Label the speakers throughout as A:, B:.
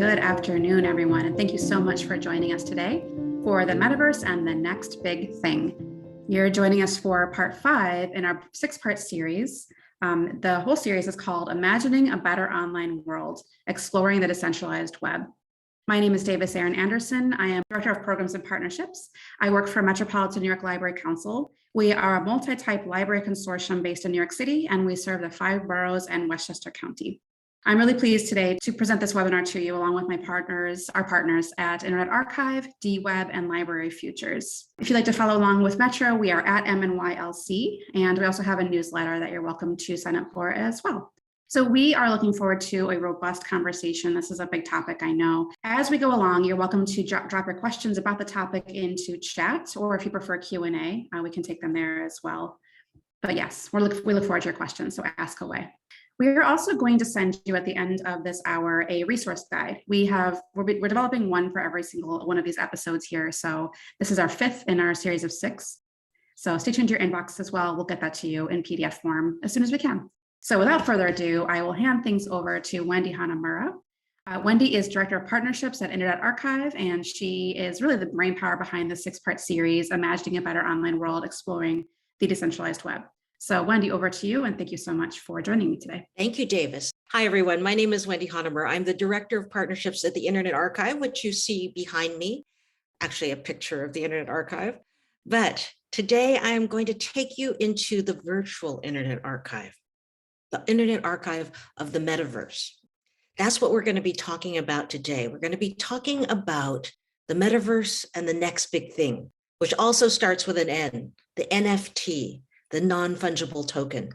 A: Good afternoon, everyone, and thank you so much for joining us today for the Metaverse and the next big thing. You're joining us for part 5 in our 6-part series. The whole series is called Imagining a Better Online World, Exploring the Decentralized Web. My name is Davis Aaron Anderson. I am Director of Programs and Partnerships. I work for Metropolitan New York Library Council. We are a multi-type library consortium based in New York City, and we serve the 5 boroughs and Westchester County. I'm really pleased today to present this webinar to you along with our partners at Internet Archive, DWeb, and Library Futures. If you'd like to follow along with Metro, we are at MNYLC, and we also have a newsletter that you're welcome to sign up for as well. So we are looking forward to a robust conversation. This is a big topic, I know. As we go along, you're welcome to drop your questions about the topic into chat, or if you prefer Q&A, we can take them there as well. But yes, we look forward to your questions, so ask away. We're also going to send you at the end of this hour a resource guide. We're developing one for every single one of these episodes here. So this is our 5th in our series of 6. So stay tuned to your inbox as well. We'll get that to you in PDF form as soon as we can. So without further ado, I will hand things over to Wendy Hanamura. Wendy is Director of Partnerships at Internet Archive, and she is really the brainpower behind the 6-part series, Imagining a Better Online World, Exploring the Decentralized Web. So Wendy, over to you, and thank you so much for joining me today.
B: Thank you, Davis. Hi, everyone. My name is Wendy Hanamura. I'm the Director of Partnerships at the Internet Archive, which you see behind me, actually a picture of the Internet Archive. But today I am going to take you into the virtual Internet Archive, the Internet Archive of the Metaverse. That's what we're going to be talking about today. We're going to be talking about the Metaverse and the next big thing, which also starts with an N, the NFT. The non-fungible token.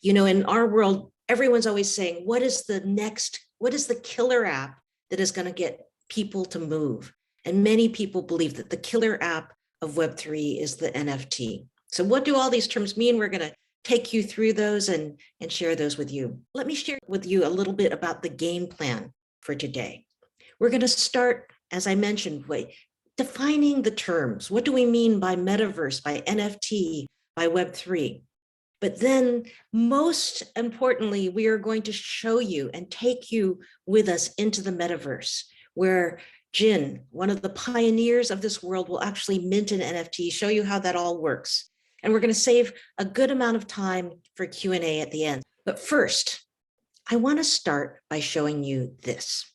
B: You know, in our world, everyone's always saying, what is the killer app that is going to get people to move? And many people believe that the killer app of Web3 is the NFT. So what do all these terms mean? We're going to take you through those and share those with you. Let me share with you a little bit about the game plan for today. We're going to start, as I mentioned, defining the terms. What do we mean by Metaverse, by NFT, by Web3. But then most importantly, we are going to show you and take you with us into the Metaverse, where Jin, one of the pioneers of this world, will actually mint an NFT, show you how that all works. And we're going to save a good amount of time for Q&A at the end. But first, I want to start by showing you this.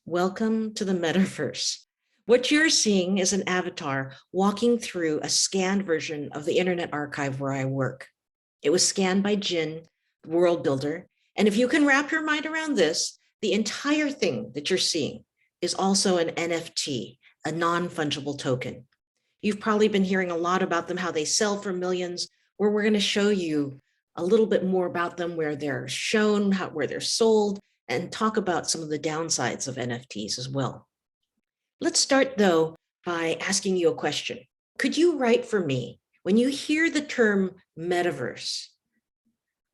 B: Welcome to the Metaverse. What you're seeing is an avatar walking through a scanned version of the Internet Archive where I work. It was scanned by Jin, the world builder. And if you can wrap your mind around this, the entire thing that you're seeing is also an NFT, a non-fungible token. You've probably been hearing a lot about them, how they sell for millions, where we're going to show you a little bit more about them, where they're shown, where they're sold, and talk about some of the downsides of NFTs as well. Let's start, though, by asking you a question. Could you write for me, when you hear the term Metaverse,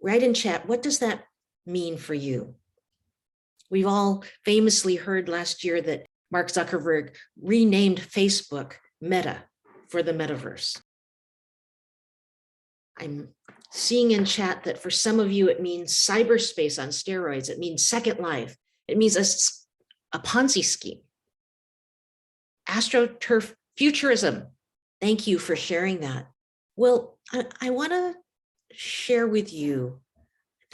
B: write in chat, what does that mean for you? We've all famously heard last year that Mark Zuckerberg renamed Facebook Meta for the Metaverse. I'm seeing in chat that for some of you, it means cyberspace on steroids. It means Second Life. It means a Ponzi scheme. AstroTurf futurism. Thank you for sharing that. Well, I want to share with you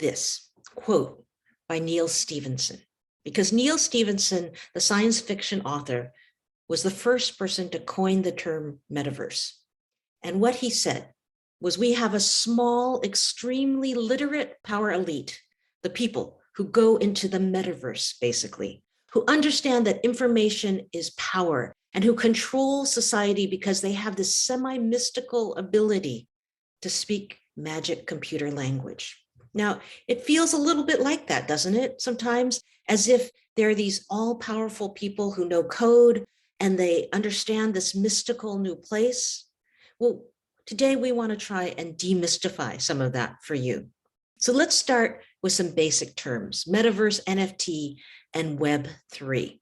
B: this quote by Neal Stephenson, because Neal Stephenson, the science fiction author, was the first person to coin the term metaverse. And what he said was, we have a small, extremely literate power elite, the people who go into the metaverse, basically, who understand that information is power, and who control society because they have this semi-mystical ability to speak magic computer language. Now, it feels a little bit like that, doesn't it? Sometimes, as if there are these all-powerful people who know code and they understand this mystical new place. Well, today we want to try and demystify some of that for you. So let's start with some basic terms: Metaverse, NFT, and Web3.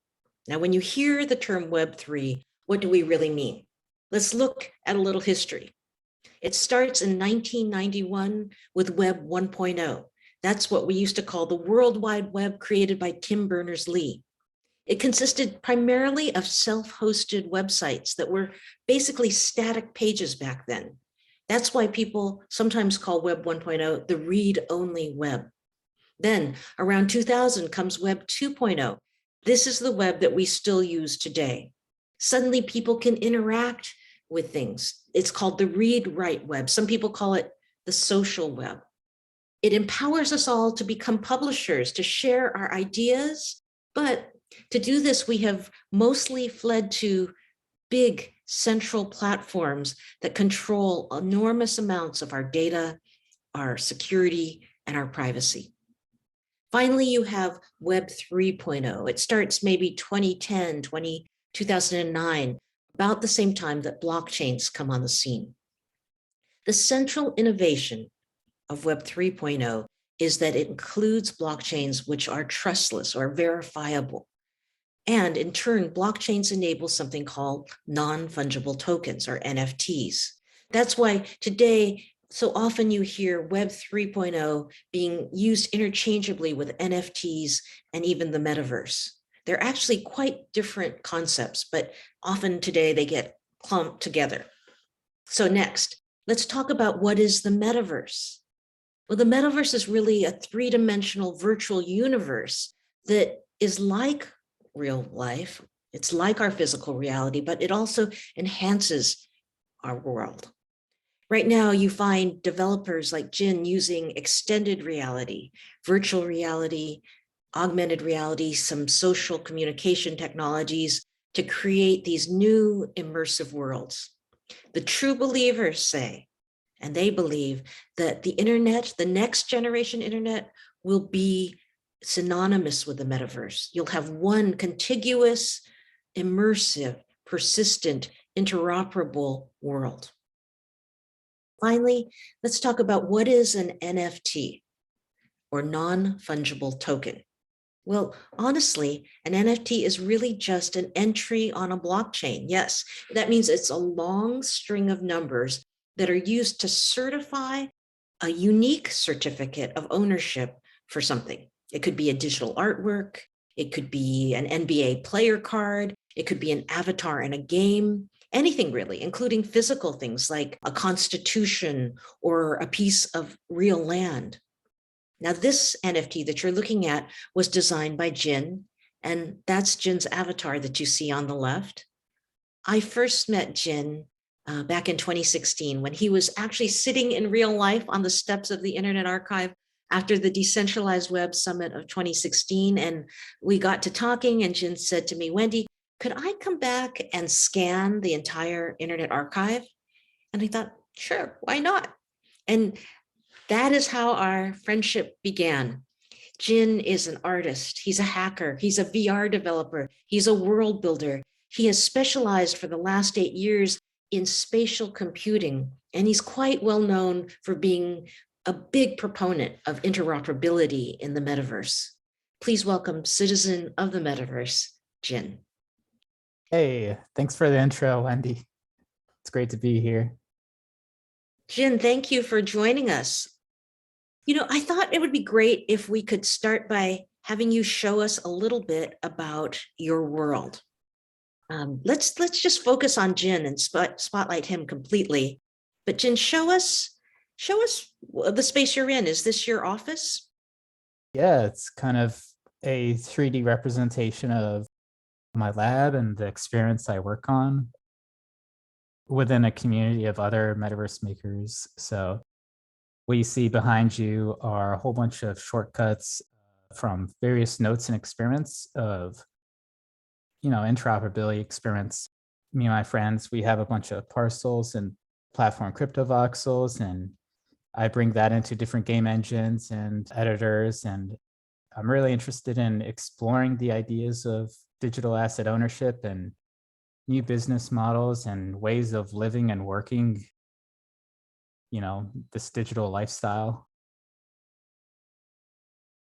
B: Now, when you hear the term Web3, what do we really mean? Let's look at a little history. It starts in 1991 with Web 1.0. That's what we used to call the World Wide Web, created by Tim Berners-Lee. It consisted primarily of self-hosted websites that were basically static pages back then. That's why people sometimes call Web 1.0 the read-only web. Then around 2000 comes Web 2.0. This is the web that we still use today. Suddenly people can interact with things. It's called the read-write web. Some people call it the social web. It empowers us all to become publishers, to share our ideas. But to do this, we have mostly fled to big central platforms that control enormous amounts of our data, our security, and our privacy. Finally, you have Web 3.0. It starts maybe 2010, 2009, about the same time that blockchains come on the scene. The central innovation of Web 3.0 is that it includes blockchains which are trustless or verifiable. And in turn, blockchains enable something called non-fungible tokens or NFTs. That's why today, so often you hear Web 3.0 being used interchangeably with NFTs and even the Metaverse. They're actually quite different concepts, but often today they get clumped together. So next, let's talk about what is the Metaverse. Well, the Metaverse is really a three-dimensional virtual universe that is like real life. It's like our physical reality, but it also enhances our world. Right now, you find developers like Jin using extended reality, virtual reality, augmented reality, some social communication technologies to create these new immersive worlds. The true believers say, and they believe that the internet, the next generation internet, will be synonymous with the metaverse. You'll have one contiguous, immersive, persistent, interoperable world. Finally, let's talk about what is an NFT, or non-fungible token. Well, honestly, an NFT is really just an entry on a blockchain. Yes, that means it's a long string of numbers that are used to certify a unique certificate of ownership for something. It could be a digital artwork, it could be an NBA player card, it could be an avatar in a game, anything really, including physical things like a constitution or a piece of real land. Now, this NFT that you're looking at was designed by Jin, and that's Jin's avatar that you see on the left. I first met Jin back in 2016 when he was actually sitting in real life on the steps of the Internet Archive after the Decentralized Web Summit of 2016. And we got to talking, and Jin said to me, "Wendy, could I come back and scan the entire Internet Archive?" And I thought, sure, why not? And that is how our friendship began. Jin is an artist. He's a hacker. He's a VR developer. He's a world builder. He has specialized for the last 8 years in spatial computing, and he's quite well known for being a big proponent of interoperability in the metaverse. Please welcome citizen of the metaverse, Jin.
C: Hey, thanks for the intro, Wendy. It's great to be here.
B: Jin, thank you for joining us. You know, I thought it would be great if we could start by having you show us a little bit about your world. Let's just focus on Jin and spotlight him completely. But Jin, show us the space you're in. Is this your office?
C: Yeah, it's kind of a 3D representation of my lab and the experience I work on within a community of other metaverse makers. So what you see behind you are a whole bunch of shortcuts from various notes and experiments of, interoperability experiments. Me and my friends, we have a bunch of parcels and platform crypto voxels, and I bring that into different game engines and editors. And I'm really interested in exploring the ideas of digital asset ownership and new business models and ways of living and working, this digital lifestyle.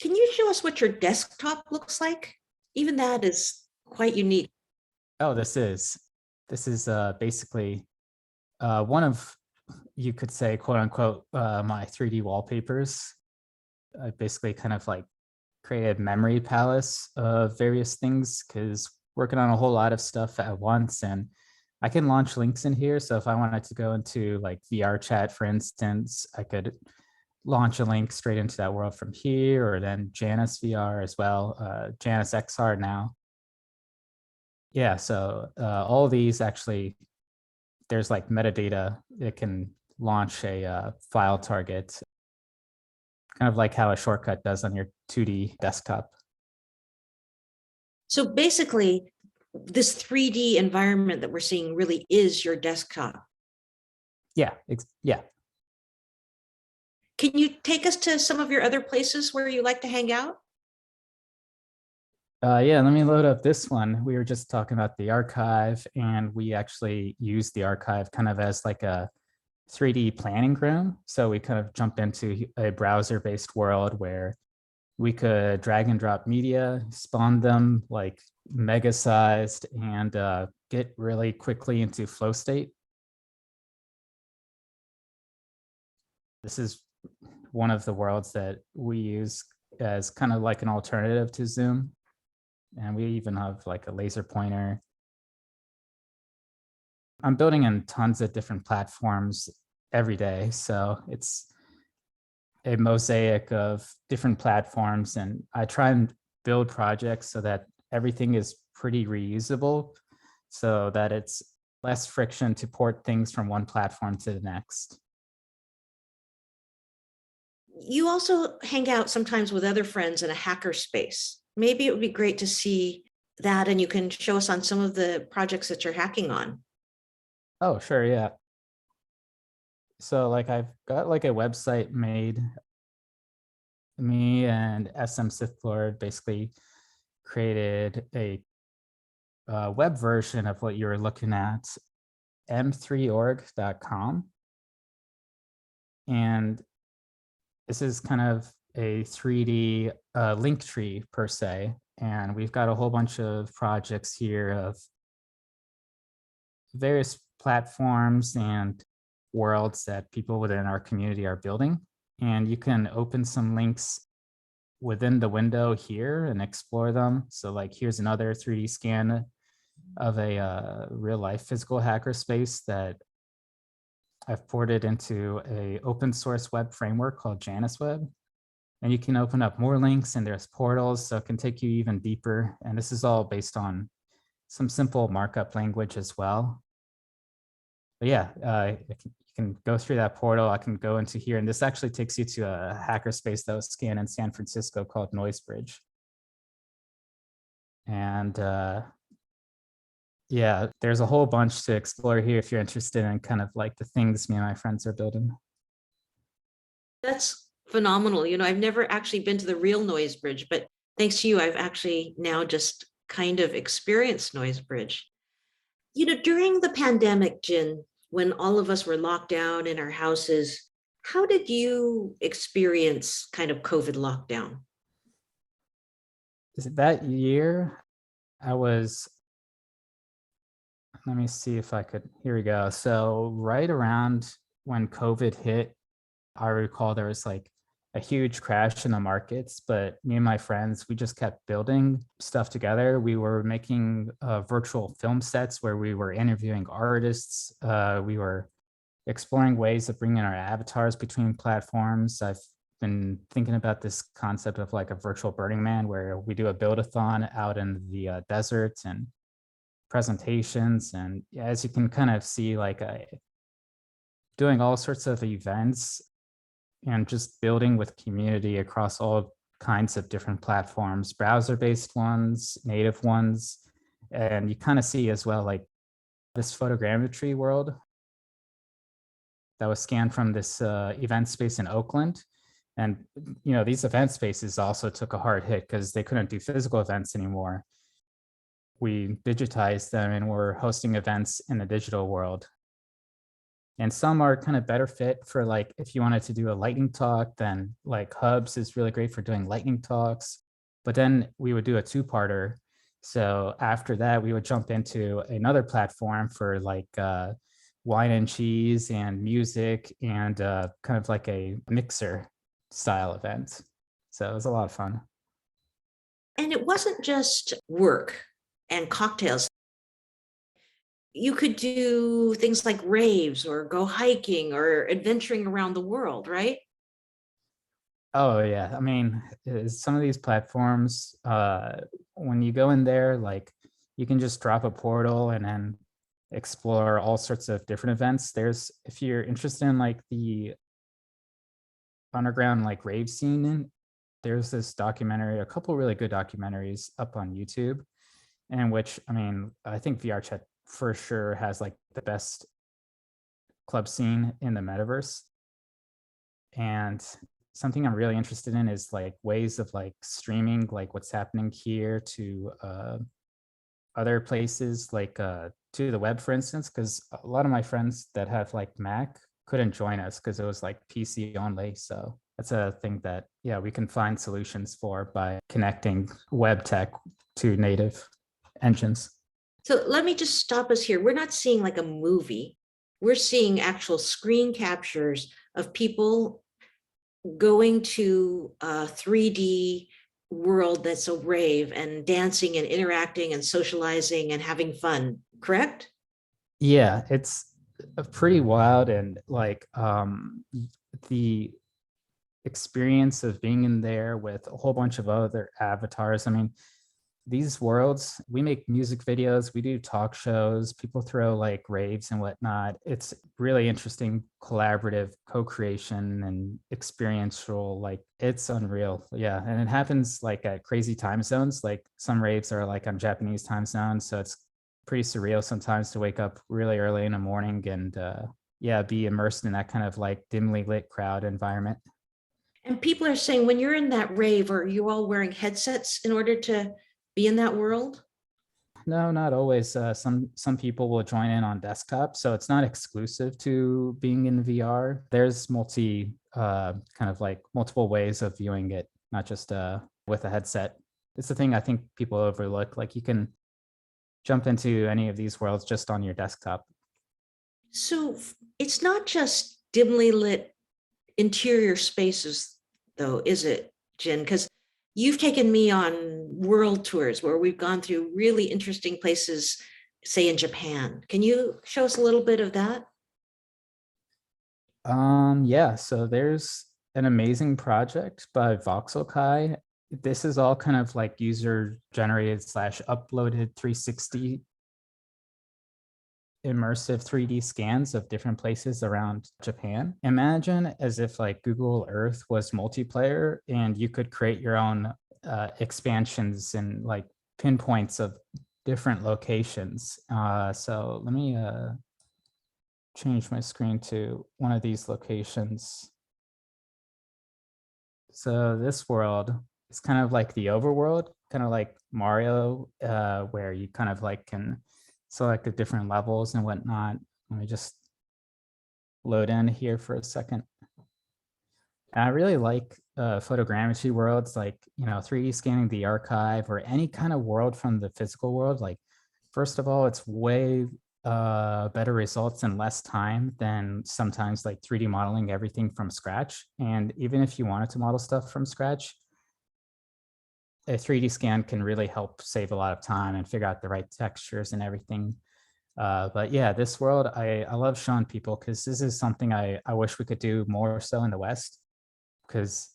B: Can you show us what your desktop looks like? Even that is quite unique.
C: Oh, this is basically one of, you could say, quote unquote, my 3D wallpapers. I basically kind of like create a memory palace of various things because working on a whole lot of stuff at once. And I can launch links in here. So if I wanted to go into like VR chat, for instance, I could launch a link straight into that world from here, or then Janus VR as well, Janus XR now. Yeah, so all of these actually, there's like metadata. It can launch a file target, kind of like how a shortcut does on your 2D desktop.
B: So basically, this 3D environment that we're seeing really is your desktop.
C: Yeah, yeah.
B: Can you take us to some of your other places where you like to hang out?
C: Yeah, let me load up this one. We were just talking about the archive, and we actually use the archive kind of as like a 3D planning room. So we kind of jump into a browser-based world where we could drag and drop media, spawn them like mega sized, and get really quickly into flow state. This is one of the worlds that we use as kind of like an alternative to Zoom. And we even have like a laser pointer. I'm building in tons of different platforms every day. So it's a mosaic of different platforms. And I try and build projects so that everything is pretty reusable so that it's less friction to port things from one platform to the next.
B: You also hang out sometimes with other friends in a hacker space. Maybe it would be great to see that, and you can show us on some of the projects that you're hacking on.
C: Oh, sure. Yeah. So like I've got like a website made. Me and SM Sith Lord basically created a web version of what you were looking at, m3org.com. And this is kind of a 3D link tree per se. And we've got a whole bunch of projects here of various platforms and worlds that people within our community are building. And you can open some links within the window here and explore them. So like here's another 3D scan of a real life physical hacker space that I've ported into a open source web framework called Janus Web. And you can open up more links and there's portals, so it can take you even deeper. And this is all based on some simple markup language as well. But yeah, you can go through that portal. I can go into here, and this actually takes you to a hackerspace that was scanned in San Francisco called Noisebridge. And yeah, there's a whole bunch to explore here if you're interested in kind of like the things me and my friends are building.
B: That's phenomenal. I've never actually been to the real Noisebridge, but thanks to you, I've actually now just kind of experienced Noisebridge. During the pandemic, Jin, when all of us were locked down in our houses, how did you experience kind of COVID lockdown?
C: That year, let me see if I could, here we go. So right around when COVID hit, I recall there was like a huge crash in the markets, but me and my friends, we just kept building stuff together. We were making virtual film sets where we were interviewing artists. We were exploring ways of bringing our avatars between platforms. I've been thinking about this concept of like a virtual Burning Man where we do a build-a-thon out in the desert and presentations. And as you can kind of see, like doing all sorts of events and just building with community across all kinds of different platforms, browser-based ones, native ones. And you kind of see as well, like this photogrammetry world that was scanned from this event space in Oakland. And, these event spaces also took a hard hit because they couldn't do physical events anymore. We digitized them and we're hosting events in the digital world. And some are kind of better fit for like, if you wanted to do a lightning talk, then like Hubs is really great for doing lightning talks. But then we would do a two-parter. So after that, we would jump into another platform for like wine and cheese and music and kind of like a mixer style event. So it was a lot of fun.
B: And it wasn't just work and cocktails. You could do things like raves or go hiking or adventuring around the world, right?
C: Oh yeah, I mean, some of these platforms, when you go in there, like you can just drop a portal and then explore all sorts of different events. There's, if you're interested in like the underground like rave scene, there's this documentary, a couple really good documentaries up on YouTube, in which, I mean, I think VR Chat for sure has like the best club scene in the metaverse. And something I'm really interested in is like ways of like streaming like what's happening here to other places, like to the web, for instance, because a lot of my friends that have like Mac couldn't join us because it was like PC only. So that's a thing that, yeah, we can find solutions for by connecting web tech to native engines.
B: So let me just stop us here. We're not seeing like a movie. We're seeing actual screen captures of people going to a 3D world that's a rave and dancing and interacting and socializing and having fun, correct?
C: Yeah, it's pretty wild, and like the experience of being in there with a whole bunch of other avatars. I mean, these worlds, we make music videos, we do talk shows, people throw like raves and whatnot. It's really interesting collaborative co-creation and experiential, like it's unreal. Yeah. And it happens like at crazy time zones. Like some raves are like on Japanese time zone. So it's pretty surreal sometimes to wake up really early in the morning and yeah, be immersed in that kind of like dimly lit crowd environment.
B: And people are saying when you're in that rave, are you all wearing headsets in order to be in that world?
C: No, not always. Some people will join in on desktop, so it's not exclusive to being in VR. There's kind of like multiple ways of viewing it, not just with a headset. It's the thing I think people overlook. Like you can jump into any of these worlds just on your desktop.
B: So it's not just dimly lit interior spaces, though, is it, Jin? Because you've taken me on world tours where we've gone through really interesting places, say in Japan. Can you show us a little bit of that?
C: Yeah, so there's an amazing project by Voxel Kai. This is all kind of like user generated slash uploaded 360 immersive 3D scans of different places around Japan. Imagine as if like Google Earth was multiplayer and you could create your own expansions and like pinpoints of different locations. So let me change my screen to one of these locations. So this world is kind of like the overworld, kind of like Mario, where you kind of like can select the different levels and whatnot. Let me just load in here for a second. And I really like photogrammetry worlds, like, you know, 3D scanning the archive or any kind of world from the physical world. Like, first of all, it's way better results in less time than sometimes like 3D modeling everything from scratch. And even if you wanted to model stuff from scratch, a 3D scan can really help save a lot of time and figure out the right textures and everything. But yeah, this world, I love showing people because this is something I wish we could do more so in the West, because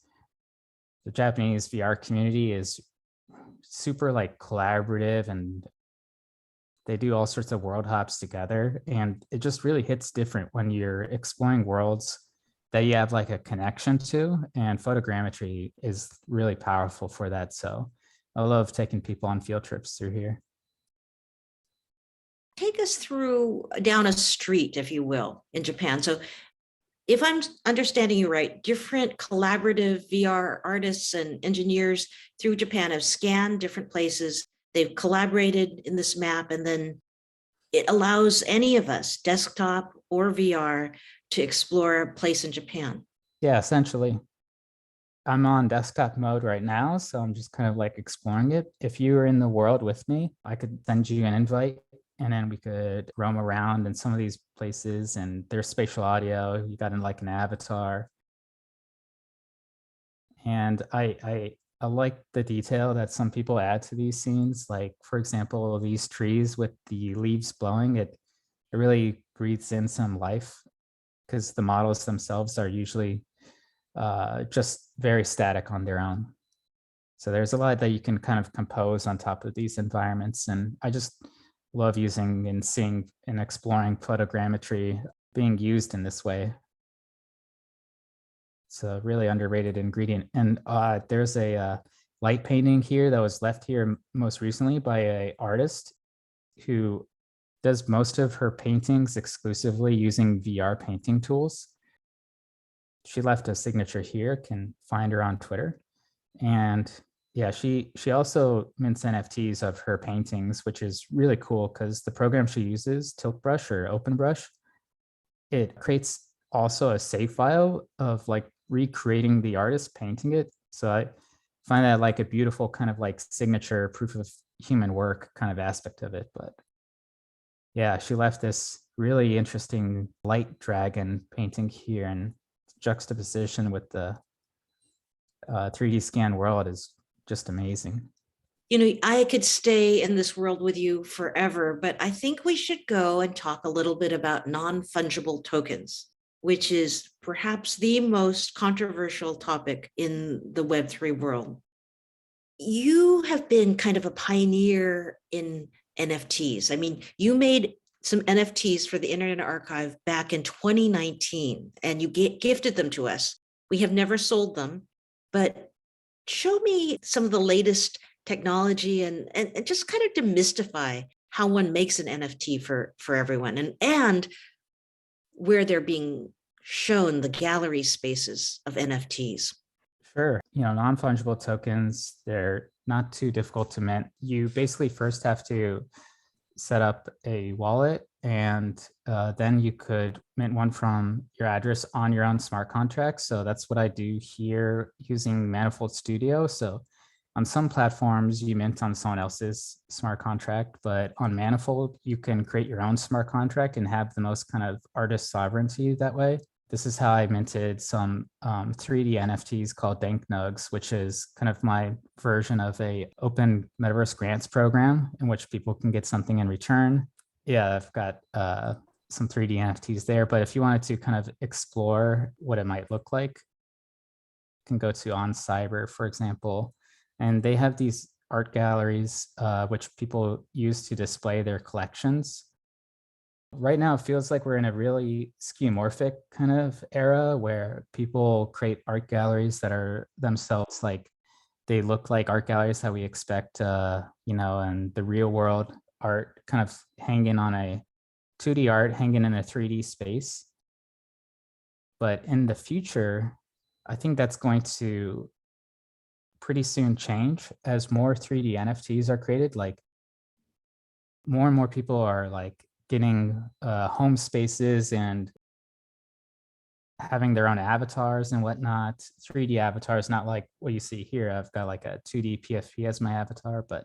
C: the Japanese VR community is super like collaborative and they do all sorts of world hops together. And it just really hits different when you're exploring worlds that you have like a connection to. And photogrammetry is really powerful for that. So I love taking people on field trips through here.
B: Take us through down a street, if you will, in Japan. So if I'm understanding you right, different collaborative VR artists and engineers through Japan have scanned different places. They've collaborated in this map, and then it allows any of us, desktop or VR, to explore a place in Japan.
C: Yeah, essentially. I'm on desktop mode right now, so I'm just kind of like exploring it. If you were in the world with me, I could send you an invite and then we could roam around in some of these places, and there's spatial audio. You got in like an avatar. And I like the detail that some people add to these scenes. Like, for example, these trees with the leaves blowing, it really breathes in some life because the models themselves are usually just very static on their own. So there's a lot that you can kind of compose on top of these environments. And I just love using and seeing and exploring photogrammetry being used in this way. It's a really underrated ingredient. And there's a light painting here that was left here most recently by an artist who does most of her paintings exclusively using VR painting tools. She left a signature here, can find her on Twitter. And yeah, she also mints NFTs of her paintings, which is really cool because the program she uses, Tilt Brush or Open Brush, it creates also a save file of like recreating the artist painting it. So I find that like a beautiful kind of like signature proof of human work kind of aspect of it. But yeah, she left this really interesting light dragon painting here, and juxtaposition with the 3D scan world is just amazing.
B: You know, I could stay in this world with you forever, but I think we should go and talk a little bit about non-fungible tokens, which is perhaps the most controversial topic in the Web3 world. You have been kind of a pioneer in NFTs. I mean, you made some NFTs for the Internet Archive back in 2019, and you gifted them to us. We have never sold them, but show me some of the latest technology and just kind of demystify how one makes an NFT for everyone, and where they're being shown the gallery spaces of NFTs.
C: Sure. Non-fungible tokens, they're not too difficult to mint. You basically first have to set up a wallet, and then you could mint one from your address on your own smart contract. So that's what I do here using Manifold Studio. So on some platforms, you mint on someone else's smart contract, but on Manifold, you can create your own smart contract and have the most kind of artist sovereignty that way. This is how I minted some 3D NFTs called Dank Nugs, which is kind of my version of a open Metaverse grants program in which people can get something in return. Yeah, I've got some 3D NFTs there, but if you wanted to kind of explore what it might look like, you can go to On Cyber, for example, and they have these art galleries which people use to display their collections. Right now, it feels like we're in a really skeuomorphic kind of era where people create art galleries that are themselves like, they look like art galleries that we expect, and the real world art kind of hanging on a 2D art, hanging in a 3D space. But in the future, I think that's going to pretty soon change as more 3D NFTs are created. Like more and more people are like getting home spaces and having their own avatars and whatnot. 3D avatars, not like what you see here. I've got like a 2D PFP as my avatar, but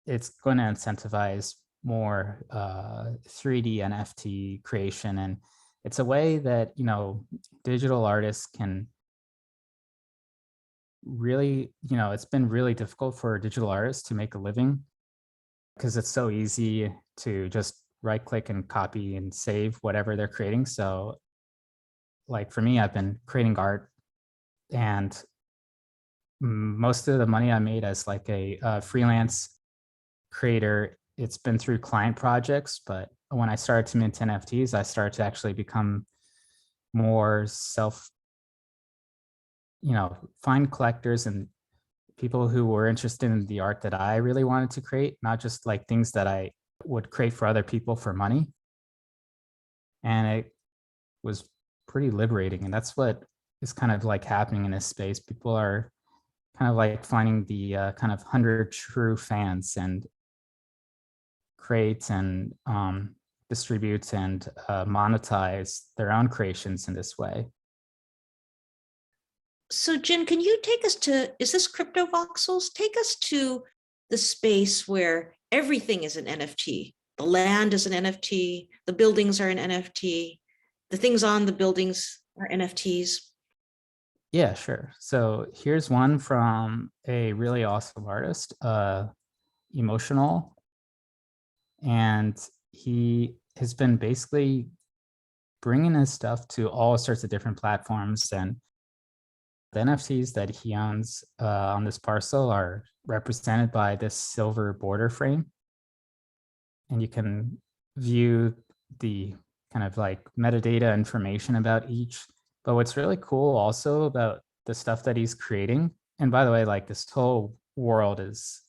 C: it's going to incentivize more 3D NFT creation. And it's a way that, digital artists can really, it's been really difficult for digital artists to make a living because it's so easy to just right click and copy and save whatever they're creating. So like for me, I've been creating art, and most of the money I made as like a freelance creator, it's been through client projects. But when I started to mint NFTs, I started to actually become more find collectors and people who were interested in the art that I really wanted to create, not just like things that I would create for other people for money. And it was pretty liberating. And that's what is kind of like happening in this space. People are kind of like finding the kind of 100 true fans and create and distribute and monetize their own creations in this way.
B: So Jin, can you take us to, is this Crypto Voxels? Take us to the space where everything is an NFT. The land is an NFT, the buildings are an NFT, the things on the buildings are NFTs.
C: Yeah, sure. So here's one from a really awesome artist, Emotional, and he has been basically bringing his stuff to all sorts of different platforms. And the NFTs that he owns on this parcel are represented by this silver border frame. And you can view the kind of like metadata information about each. But what's really cool also about the stuff that he's creating, and by the way, like this whole world is,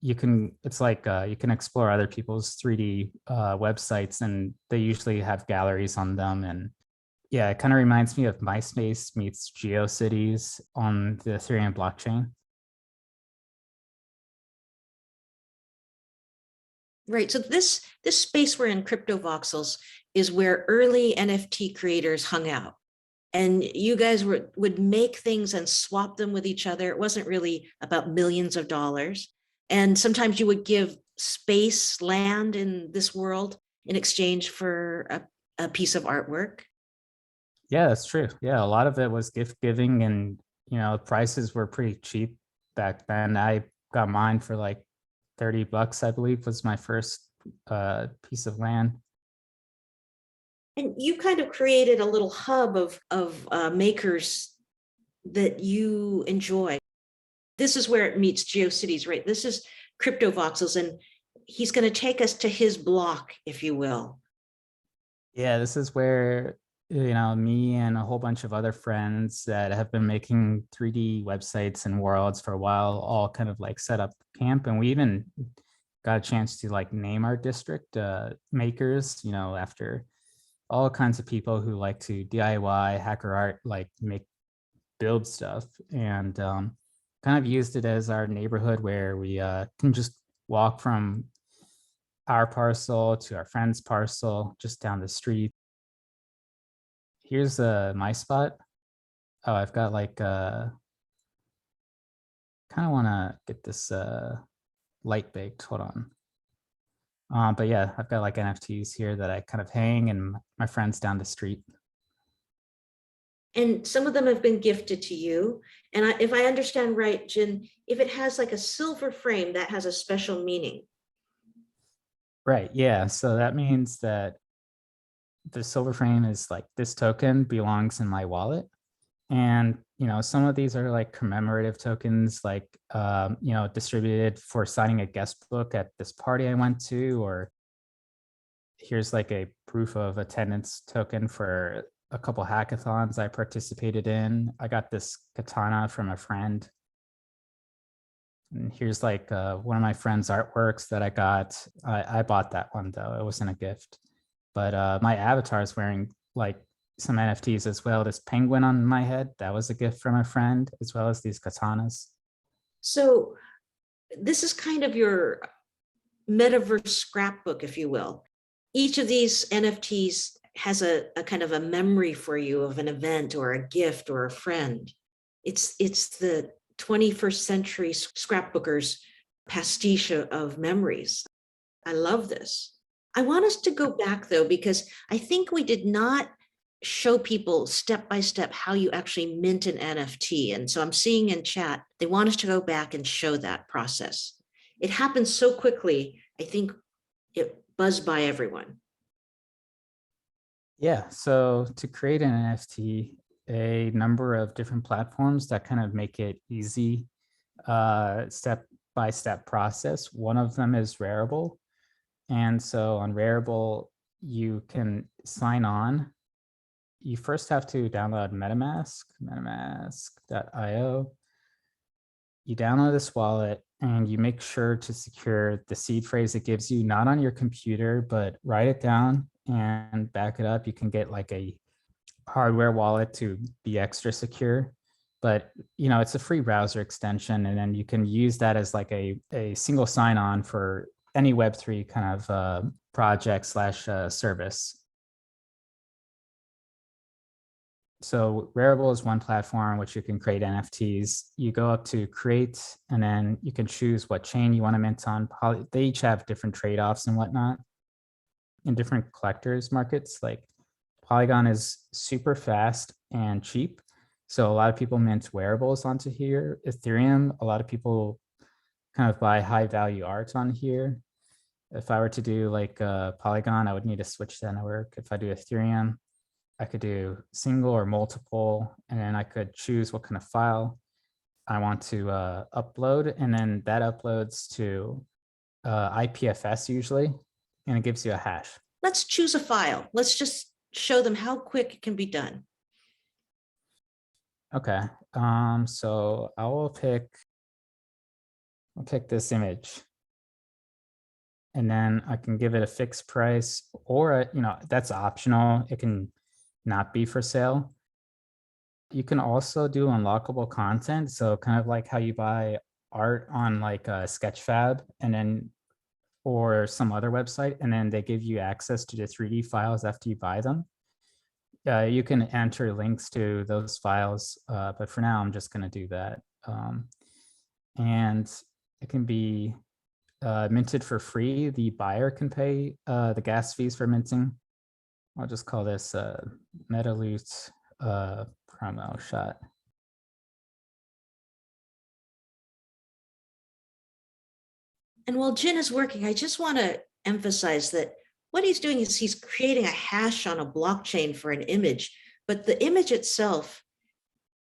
C: it's like you can explore other people's 3D websites, and they usually have galleries on them. And yeah, it kind of reminds me of MySpace meets GeoCities on the Ethereum blockchain.
B: Right. So this space we're in, Crypto Voxels, is where early NFT creators hung out. And you guys would make things and swap them with each other. It wasn't really about millions of dollars. And sometimes you would give space, land in this world in exchange for a piece of artwork.
C: Yeah, that's true. Yeah, a lot of it was gift giving, and prices were pretty cheap back then. I got mine for like $30, I believe, was my first piece of land.
B: And you kind of created a little hub of makers that you enjoy. This is where it meets GeoCities, right? This is Crypto Voxels, and he's going to take us to his block, if you will.
C: Yeah, this is where me and a whole bunch of other friends that have been making 3D websites and worlds for a while all kind of like set up camp. And we even got a chance to like name our district makers, after all kinds of people who like to DIY, hacker art, like build stuff. And kind of used it as our neighborhood where we can just walk from our parcel to our friend's parcel just down the street. Here's my spot. Oh, I've got like kind of want to get this light baked. Hold on. But yeah, I've got like NFTs here that I kind of hang, and my friends down the street.
B: And some of them have been gifted to you. And if I understand right, Jin, if it has like a silver frame, that has a special meaning.
C: Right. Yeah. So that means that the silver frame is like, this token belongs in my wallet. And some of these are like commemorative tokens, like distributed for signing a guest book at this party I went to, or here's like a proof of attendance token for a couple hackathons I participated in. I got this katana from a friend. And here's like one of my friend's artworks that I got. I bought that one though, it wasn't a gift. But my avatar is wearing like some NFTs as well. This penguin on my head, that was a gift from a friend, as well as these katanas.
B: So this is kind of your metaverse scrapbook, if you will. Each of these NFTs has a kind of a memory for you of an event or a gift or a friend. It's the 21st century scrapbookers pastiche of memories. I love this. I want us to go back though, because I think we did not show people step by step how you actually mint an NFT. And so I'm seeing in chat, they want us to go back and show that process. It happens so quickly, I think it buzzed by everyone.
C: Yeah, so to create an NFT, a number of different platforms that kind of make it easy, step-by-step process. One of them is Rarible. And so on Rarible, you can sign on. You first have to download metamask.io. You download this wallet and you make sure to secure the seed phrase it gives you, not on your computer, but write it down and back it up. You can get like a hardware wallet to be extra secure, but it's a free browser extension, and then you can use that as like a single sign-on for any Web3 kind of project / service. So Rarible is one platform which you can create NFTs. You go up to create, and then you can choose what chain you want to mint on. They each have different trade-offs and whatnot in different collectors markets. Like Polygon is super fast and cheap, So a lot of people mint wearables onto here. Ethereum, a lot of people kind of buy high value art on here. If I were to do like Polygon, I would need to switch that network. If I do Ethereum, I could do single or multiple, and then I could choose what kind of file I want to upload. And then that uploads to IPFS usually, and it gives you a hash.
B: Let's choose a file. Let's just show them how quick it can be done.
C: Okay, so I'll pick this image, and then I can give it a fixed price, or that's optional. It can not be for sale. You can also do unlockable content, so kind of like how you buy art on like a Sketchfab, and then or some other website, and then they give you access to the 3D files after you buy them. You can enter links to those files, but for now, I'm just going to do that. And it can be minted for free. The buyer can pay the gas fees for minting. I'll just call this MetaLoot promo shot.
B: And while Jin is working, I just want to emphasize that what he's doing is he's creating a hash on a blockchain for an image, but the image itself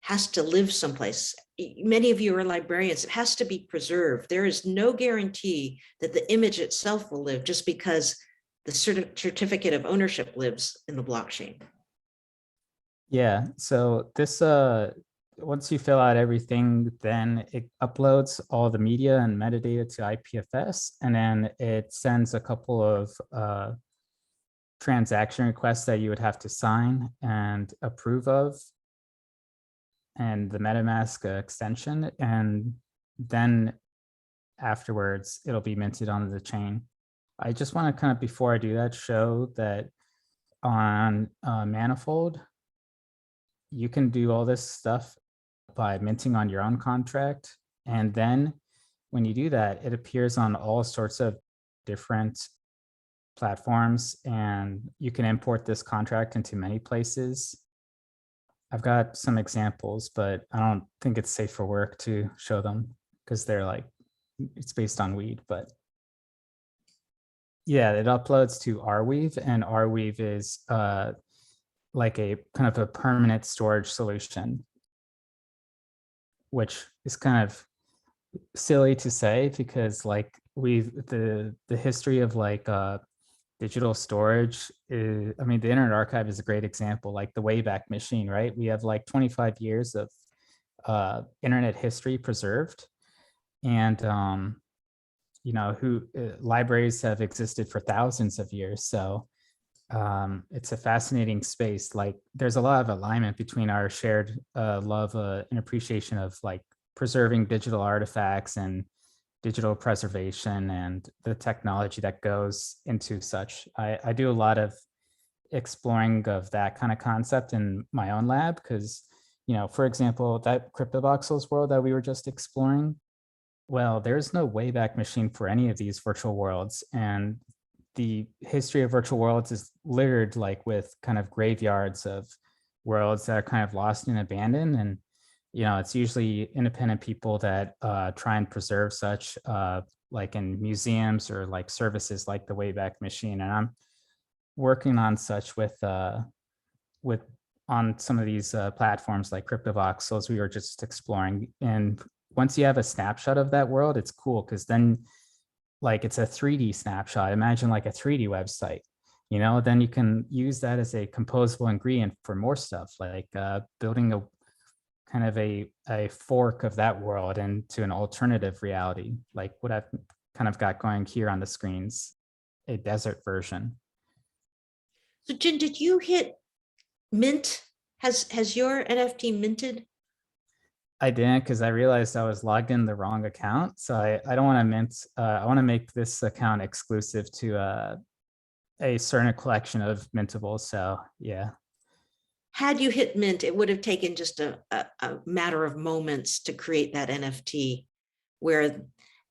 B: has to live someplace. Many of you are librarians. It has to be preserved. There is no guarantee that the image itself will live just because the certificate of ownership lives in the blockchain.
C: Yeah, so this once you fill out everything, then it uploads all the media and metadata to IPFS, and then it sends a couple of transaction requests that you would have to sign and approve of, and the MetaMask extension, and then afterwards it'll be minted onto the chain. I just want to kind of, before I do that, show that on Manifold, you can do all this stuff by minting on your own contract. And then when you do that, it appears on all sorts of different platforms, and you can import this contract into many places. I've got some examples, but I don't think it's safe for work to show them because they're like, it's based on weed, but yeah, it uploads to Arweave, and Arweave is like a kind of a permanent storage solution, which is kind of silly to say because like the history of like digital storage is, I mean, the Internet Archive is a great example, like the Wayback Machine, right? We have like 25 years of internet history preserved, and libraries have existed for thousands of years. So it's a fascinating space. Like there's a lot of alignment between our shared love and appreciation of like preserving digital artifacts and digital preservation and the technology that goes into such. I do a lot of exploring of that kind of concept in my own lab because, for example, that CryptoVoxels world that we were just exploring, well, there's no Wayback Machine for any of these virtual worlds. And the history of virtual worlds is littered like with kind of graveyards of worlds that are kind of lost and abandoned. And, it's usually independent people that try and preserve such like in museums or like services like the Wayback Machine. And I'm working on such with on some of these platforms like CryptoVoxels we were just exploring. And once you have a snapshot of that world, it's cool because then like it's a 3D snapshot. Imagine like a 3D website, then you can use that as a composable ingredient for more stuff, like building a kind of a fork of that world into an alternative reality, like what I've kind of got going here on the screens, a desert version.
B: So Jin, did you hit mint? Has your NFT minted?
C: I didn't because I realized I was logged in the wrong account. So I don't want to mint. I want to make this account exclusive to a certain collection of mintables. So yeah.
B: Had you hit mint, it would have taken just a matter of moments to create that NFT where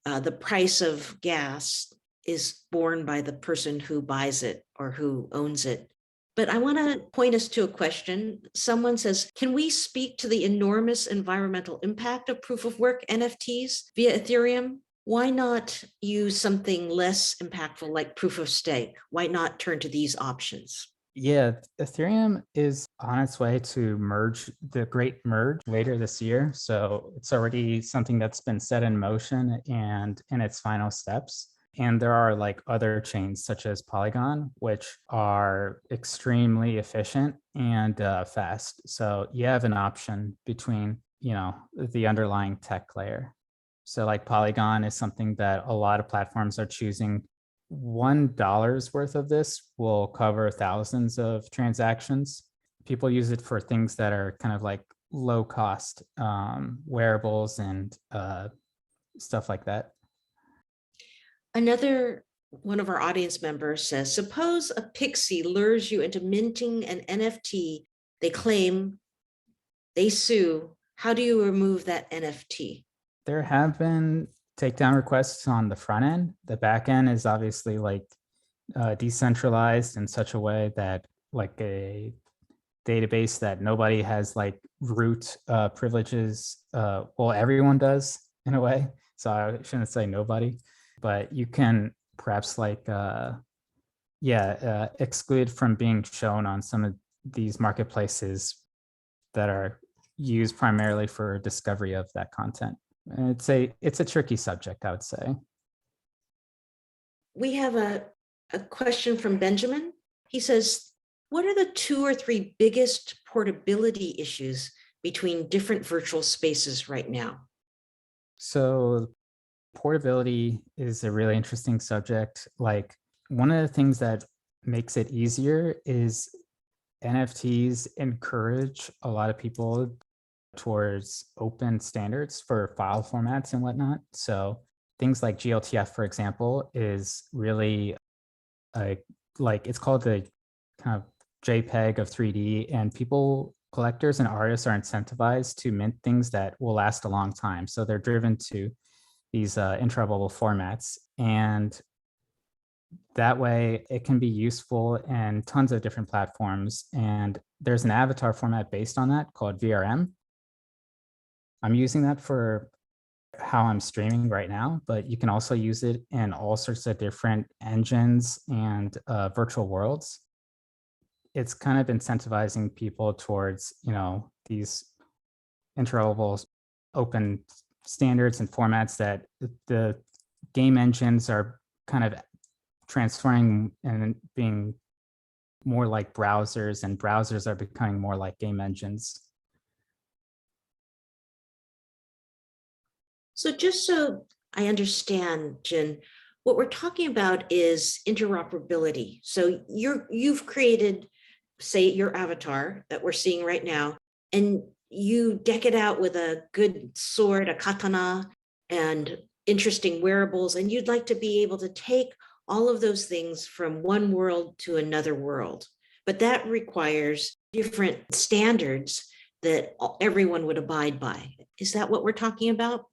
B: the price of gas is borne by the person who buys it or who owns it. But I want to point us to a question. Someone says, can we speak to the enormous environmental impact of proof of work NFTs via Ethereum? Why not use something less impactful like proof of stake? Why not turn to these options?
C: Yeah, Ethereum is on its way to merge, the great merge, later this year. So it's already something that's been set in motion and in its final steps. And there are like other chains such as Polygon, which are extremely efficient and fast. So you have an option between, the underlying tech layer. So like Polygon is something that a lot of platforms are choosing. $1 worth of this will cover thousands of transactions. People use it for things that are kind of like low cost, wearables and stuff like that.
B: Another one of our audience members says, suppose a pixie lures you into minting an NFT. They claim, they sue. How do you remove that NFT?
C: There have been takedown requests on the front end. The back end is obviously like decentralized in such a way that like a database that nobody has like root privileges. Well, everyone does in a way. So I shouldn't say nobody, but you can perhaps like, exclude from being shown on some of these marketplaces that are used primarily for discovery of that content. It's a tricky subject, I would say.
B: We have a question from Benjamin. He says, what are the 2 or 3 biggest portability issues between different virtual spaces right now?
C: So portability is a really interesting subject. Like one of the things that makes it easier is NFTs encourage a lot of people towards open standards for file formats and whatnot. So things like GLTF, for example, is really like it's called the kind of JPEG of 3D, and collectors and artists are incentivized to mint things that will last a long time. So they're driven to these interoperable formats, and that way it can be useful in tons of different platforms. And there's an avatar format based on that called VRM. I'm using that for how I'm streaming right now, but you can also use it in all sorts of different engines and virtual worlds. It's kind of incentivizing people towards, these interoperable open standards and formats that the game engines are kind of transferring and being more like browsers, and browsers are becoming more like game engines.
B: So just so I understand, Jin, what we're talking about is interoperability. So you've created, say, your avatar that we're seeing right now, and you deck it out with a good sword, a katana, and interesting wearables, and you'd like to be able to take all of those things from one world to another world. But that requires different standards that everyone would abide by. Is that what we're talking about?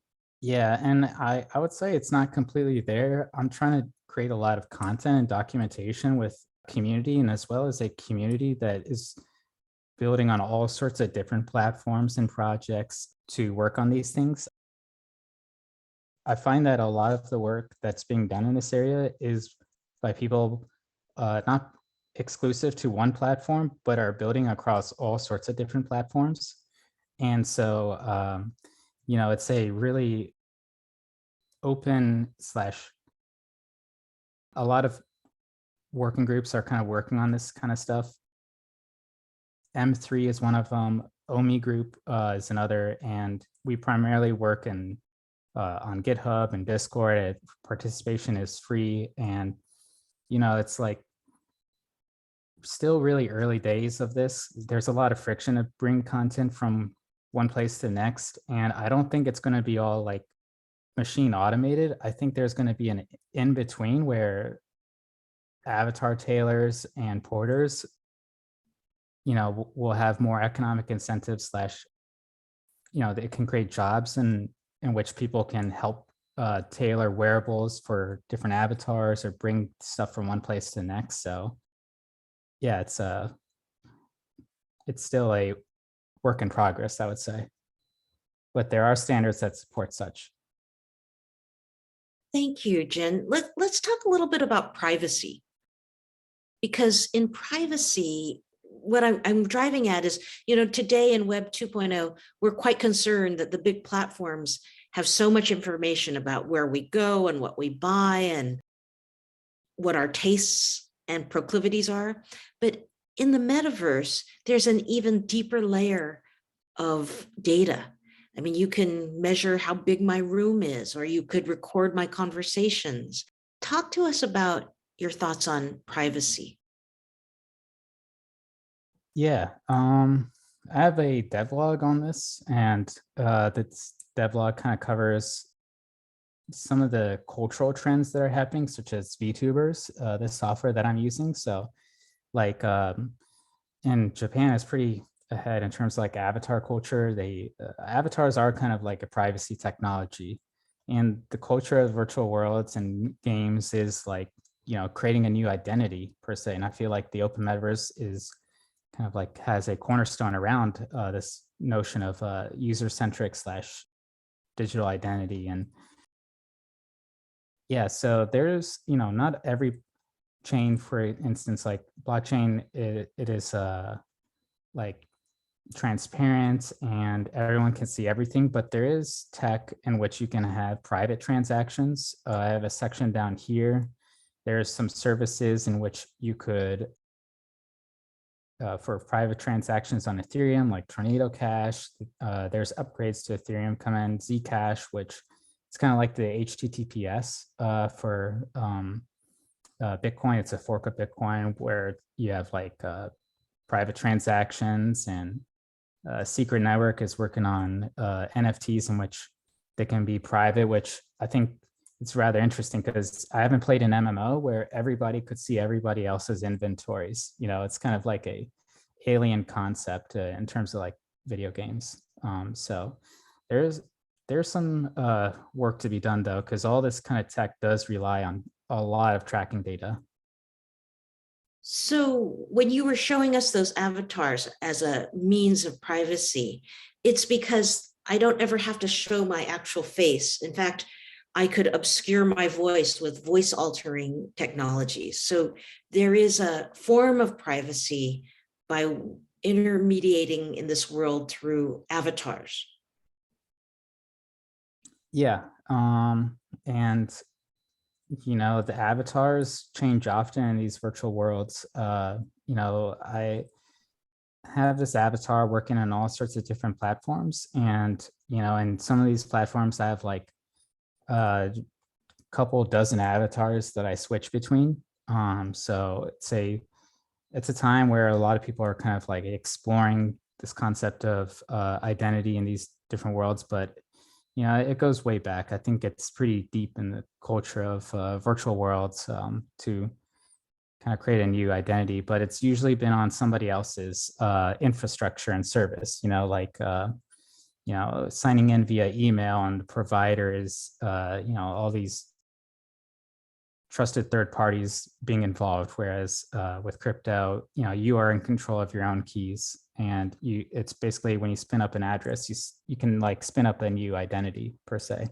C: Yeah, and I would say it's not completely there. I'm trying to create a lot of content and documentation with community, and as well as a community that is building on all sorts of different platforms and projects to work on these things. I find that a lot of the work that's being done in this area is by people not exclusive to one platform, but are building across all sorts of different platforms. And so, it's a really open slash, a lot of working groups are kind of working on this kind of stuff. M3 is one of them. OMI group is another, and we primarily work on GitHub and Discord. Participation is free, and it's like still really early days of this. There's a lot of friction to bring content from one place to the next, and I don't think it's going to be all like machine automated. I think there's going to be an in between where avatar tailors and porters, will have more economic incentives slash, they can create jobs in which people can help tailor wearables for different avatars or bring stuff from one place to the next. So yeah, it's still a work in progress, I would say, but there are standards that support such.
B: Thank you, Jen. Let's talk a little bit about privacy, because in privacy, what I'm driving at is, today in Web 2.0, we're quite concerned that the big platforms have so much information about where we go and what we buy and what our tastes and proclivities are. But in the metaverse, there's an even deeper layer of data. I mean, you can measure how big my room is, or you could record my conversations. Talk to us about your thoughts on privacy.
C: Yeah, I have a devlog on this, and this devlog kind of covers some of the cultural trends that are happening, such as VTubers, this software that I'm using. So, like, in Japan, is pretty ahead in terms of like avatar culture. They avatars are kind of like a privacy technology, and the culture of virtual worlds and games is like creating a new identity per se. And I feel like the open metaverse is kind of like has a cornerstone around this notion of user-centric slash digital identity. And yeah, so there's not every chain, for instance, like blockchain, it is like transparent and everyone can see everything, but there is tech in which you can have private transactions. I have a section down here. There's some services in which you could for private transactions on Ethereum, like Tornado Cash. There's upgrades to Ethereum come in, Zcash, which it's kind of like the HTTPS for Bitcoin. It's a fork of Bitcoin where you have like private transactions, and Secret Network is working on NFTs in which they can be private, which I think it's rather interesting because I haven't played an MMO where everybody could see everybody else's inventories. It's kind of like a alien concept in terms of like video games. So there's some work to be done though, because all this kind of tech does rely on a lot of tracking data.
B: So when you were showing us those avatars as a means of privacy, it's because I don't ever have to show my actual face. In fact, I could obscure my voice with voice altering technologies. So there is a form of privacy by intermediating in this world through avatars.
C: Yeah. And the avatars change often in these virtual worlds. I have this avatar working on all sorts of different platforms, and in some of these platforms I have like a couple dozen avatars that I switch between. So it's a time where a lot of people are kind of like exploring this concept of identity in these different worlds, but it goes way back. I think it's pretty deep in the culture of virtual worlds to kind of create a new identity, but it's usually been on somebody else's infrastructure and service, like signing in via email, and the provider is all these trusted third parties being involved, whereas with crypto, you are in control of your own keys, and it's basically when you spin up an address, you can like spin up a new identity per se.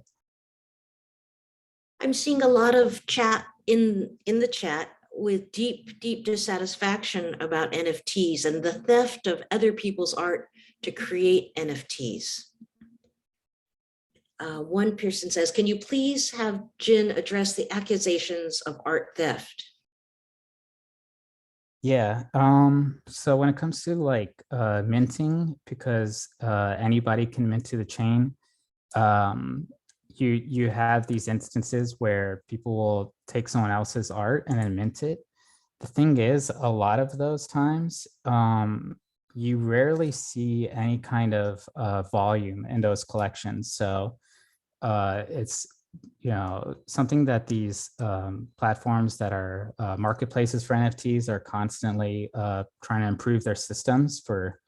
B: I'm seeing a lot of chat in the chat with deep dissatisfaction about NFTs and the theft of other people's art to create NFTs. One person says, can you please have Jin address the accusations of art theft?
C: Yeah. So when it comes to like minting, because anybody can mint to the chain, you have these instances where people will take someone else's art and then mint it. The thing is, a lot of those times, you rarely see any kind of volume in those collections. So it's something that these platforms that are marketplaces for NFTs are constantly trying to improve their systems for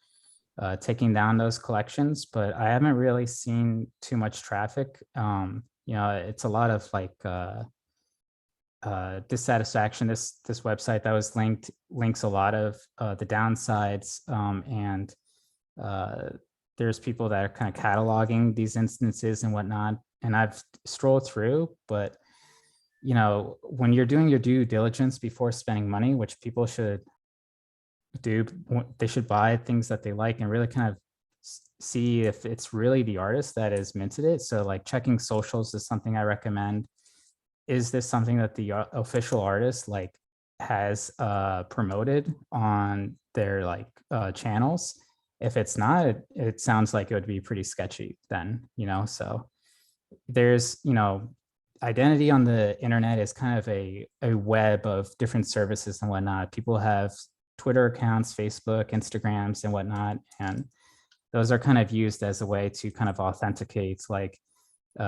C: taking down those collections, but I haven't really seen too much traffic. It's a lot of like dissatisfaction. This website that was links a lot of the downsides, and there's people that are kind of cataloging these instances and whatnot. And I've strolled through, but when you're doing your due diligence before spending money, which people should do, they should buy things that they like and really kind of see if it's really the artist that has minted it. So like checking socials is something I recommend. Is this something that the official artist like has promoted on their channels? If it's not, it sounds like it would be pretty sketchy then, so there's, identity on the internet is kind of a web of different services and whatnot. People have Twitter accounts, Facebook, Instagrams and whatnot. And those are kind of used as a way to kind of authenticate, like, you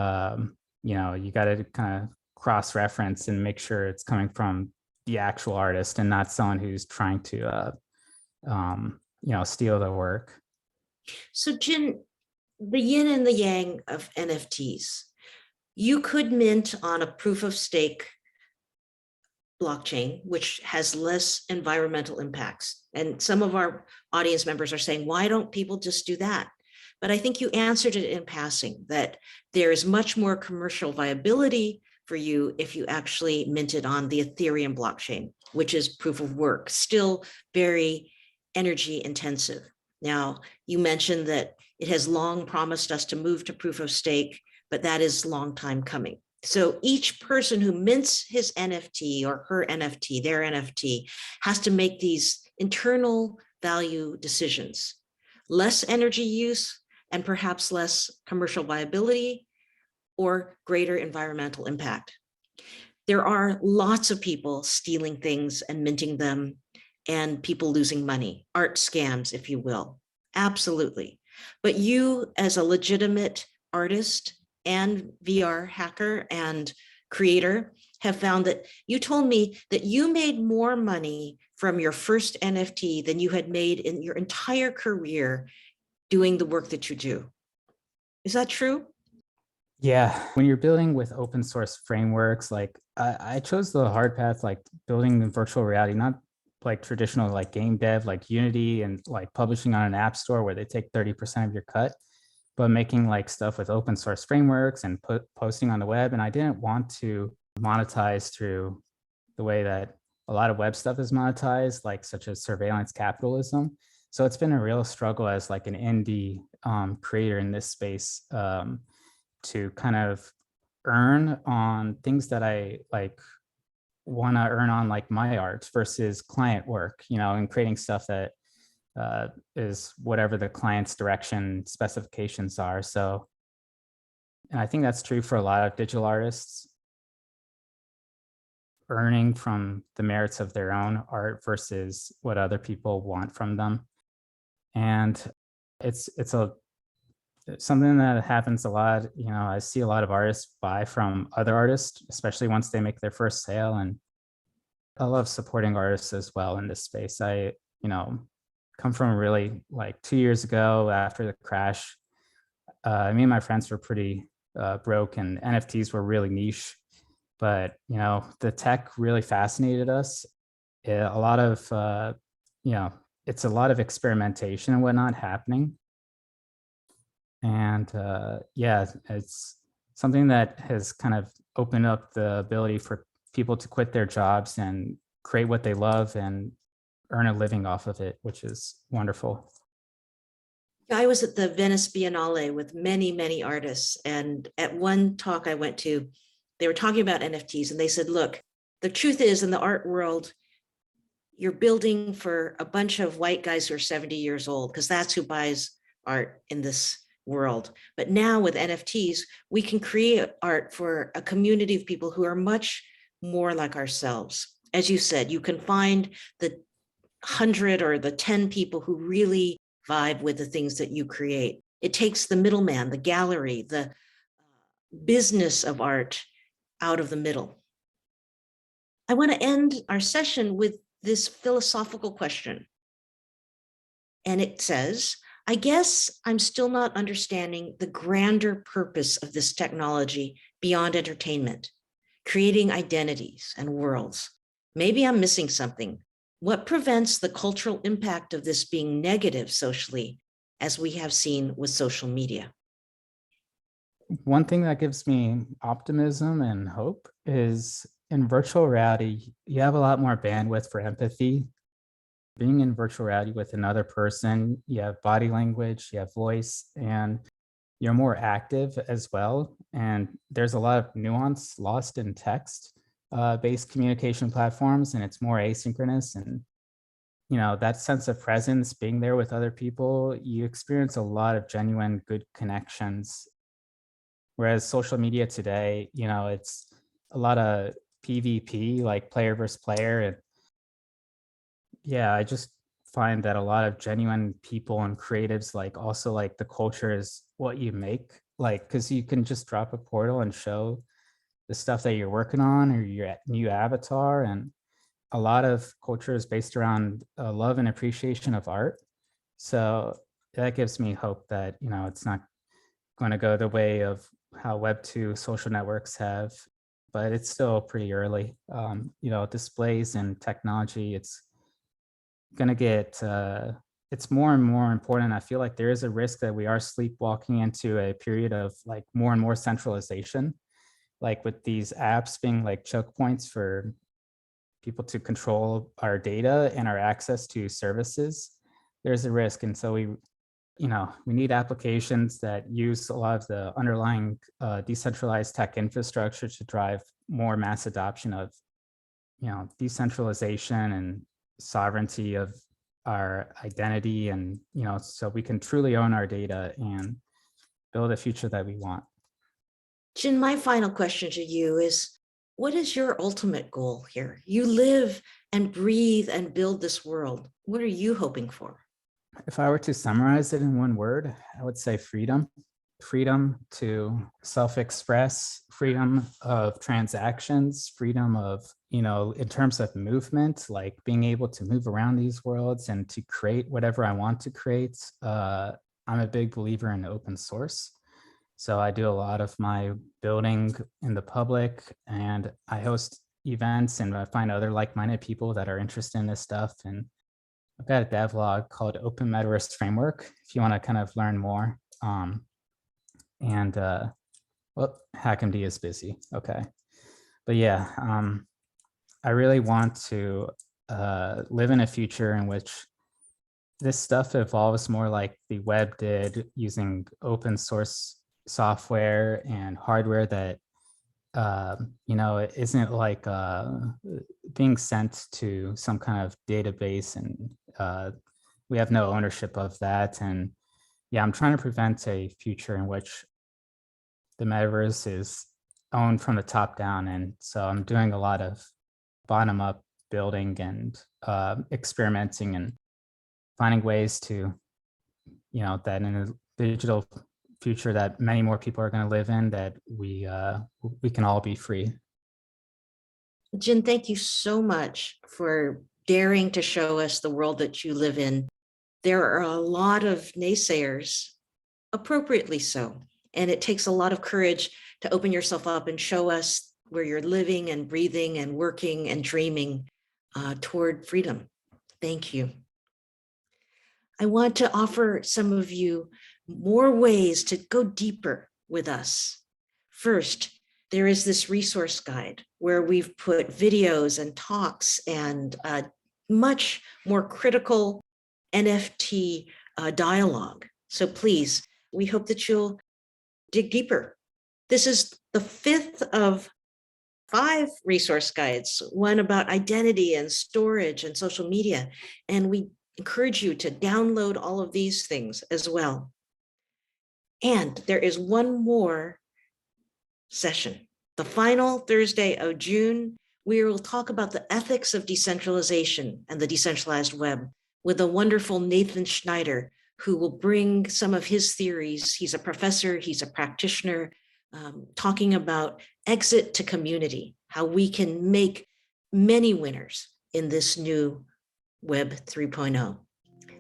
C: got to kind of cross-reference and make sure it's coming from the actual artist and not someone who's trying to, steal the work.
B: So Jin, the yin and the yang of NFTs, you could mint on a proof of stake blockchain, which has less environmental impacts. And some of our audience members are saying, why don't people just do that? But I think you answered it in passing, that there is much more commercial viability for you if you actually minted on the Ethereum blockchain, which is proof of work, still very energy intensive. Now, you mentioned that it has long promised us to move to proof of stake, but that is a long time coming. So each person who mints his NFT or her NFT, their NFT, has to make these internal value decisions. Less energy use and perhaps less commercial viability or greater environmental impact. There are lots of people stealing things and minting them and people losing money, art scams, if you will. Absolutely. But you, as a legitimate artist and VR hacker and creator, have found that you told me that you made more money from your first NFT than you had made in your entire career doing the work that you do. Is that true?
C: Yeah, when you're building with open source frameworks, like I chose the hard path, like building in virtual reality, not like traditional like game dev, like Unity and like publishing on an app store where they take 30% of your cut, but making like stuff with open source frameworks and posting on the web. And I didn't want to monetize through the way that a lot of web stuff is monetized, like such as surveillance capitalism. So it's been a real struggle as like an indie creator in this space, to kind of earn on things that I like want to earn on, like my art versus client work, and creating stuff that is whatever the client's direction specifications are. So, and I think that's true for a lot of digital artists, earning from the merits of their own art versus what other people want from them. And it's something that happens a lot. I see a lot of artists buy from other artists, especially once they make their first sale. And I love supporting artists as well in this space. I, come from really like 2 years ago after the crash. Me and my friends were pretty broke and NFTs were really niche, but, the tech really fascinated us. A lot of, it's a lot of experimentation and whatnot happening. And yeah, it's something that has kind of opened up the ability for people to quit their jobs and create what they love and earn a living off of it, which is wonderful.
B: I was at the Venice Biennale with many, many artists. And at one talk I went to, they were talking about NFTs and they said, look, the truth is in the art world, you're building for a bunch of white guys who are 70 years old, because that's who buys art in this world. But now with NFTs, we can create art for a community of people who are much more like ourselves. As you said, you can find the 100 or the 10 people who really vibe with the things that you create. It takes the middleman, the gallery, the business of art out of the middle. I want to end our session with this philosophical question. And it says, I guess I'm still not understanding the grander purpose of this technology beyond entertainment. creating identities and worlds. Maybe I'm missing something. What prevents the cultural impact of this being negative socially, as we have seen with social media?
C: One thing that gives me optimism and hope is in virtual reality, you have a lot more bandwidth for empathy. Being in virtual reality with another person, you have body language, you have voice, and you're more active as well. And there's a lot of nuance lost in text based communication platforms, and it's more asynchronous. And that sense of presence, being there with other people, you experience a lot of genuine good connections. Whereas social media today, it's a lot of PvP, like player versus player. And yeah, I just find that a lot of genuine people and creatives, like also like the culture is what you make, like, because you can just drop a portal and show the stuff that you're working on or your new avatar. And a lot of culture is based around love and appreciation of art. So that gives me hope that, it's not going to go the way of how Web2 social networks have, but it's still pretty early. Displays and technology, it's going to get, it's more and more important. I feel like there is a risk that we are sleepwalking into a period of like more and more centralization, like with these apps being like choke points for people to control our data and our access to services. There's a risk. And so we need applications that use a lot of the underlying decentralized tech infrastructure to drive more mass adoption of, decentralization and sovereignty of our identity. And, so we can truly own our data and build a future that we want.
B: Jin, my final question to you is, what is your ultimate goal here? You live and breathe and build this world. What are you hoping for?
C: If I were to summarize it in one word, I would say freedom. Freedom to self-express, freedom of transactions, freedom of, in terms of movement, like being able to move around these worlds and to create whatever I want to create. I'm a big believer in open source. So I do a lot of my building in the public, and I host events and I find other like-minded people that are interested in this stuff. And I've got a devlog called Open Metaverse Framework if you want to kind of learn more. Well, HackMD is busy. Okay. But yeah, I really want to live in a future in which this stuff evolves more like the web did, using open source software and hardware that it isn't like being sent to some kind of database, and we have no ownership of that. And yeah, I'm trying to prevent a future in which the metaverse is owned from the top down. And so I'm doing a lot of bottom up building and experimenting and finding ways to, that in a digital future that many more people are going to live in, that we can all be free.
B: Jin, thank you so much for daring to show us the world that you live in. There are a lot of naysayers, appropriately so, and it takes a lot of courage to open yourself up and show us where you're living and breathing and working and dreaming toward freedom. Thank you. I want to offer some of you more ways to go deeper with us. First, there is this resource guide where we've put videos and talks and much more critical NFT dialogue. So please, we hope that you'll dig deeper. This is the 5th of 5 resource guides, one about identity and storage and social media. And we encourage you to download all of these things as well. And there is one more session, the final Thursday of June. We will talk about the ethics of decentralization and the decentralized web with the wonderful Nathan Schneider, who will bring some of his theories. He's a professor, he's a practitioner, talking about exit to community, how we can make many winners in this new Web 3.0.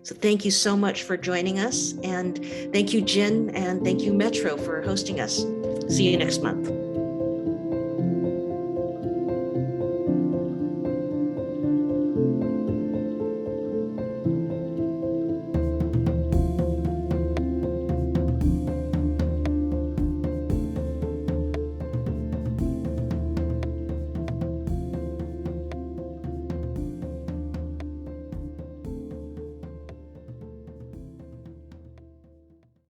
B: So thank you so much for joining us. And thank you, Jin, and thank you, Metro, for hosting us. See you next month.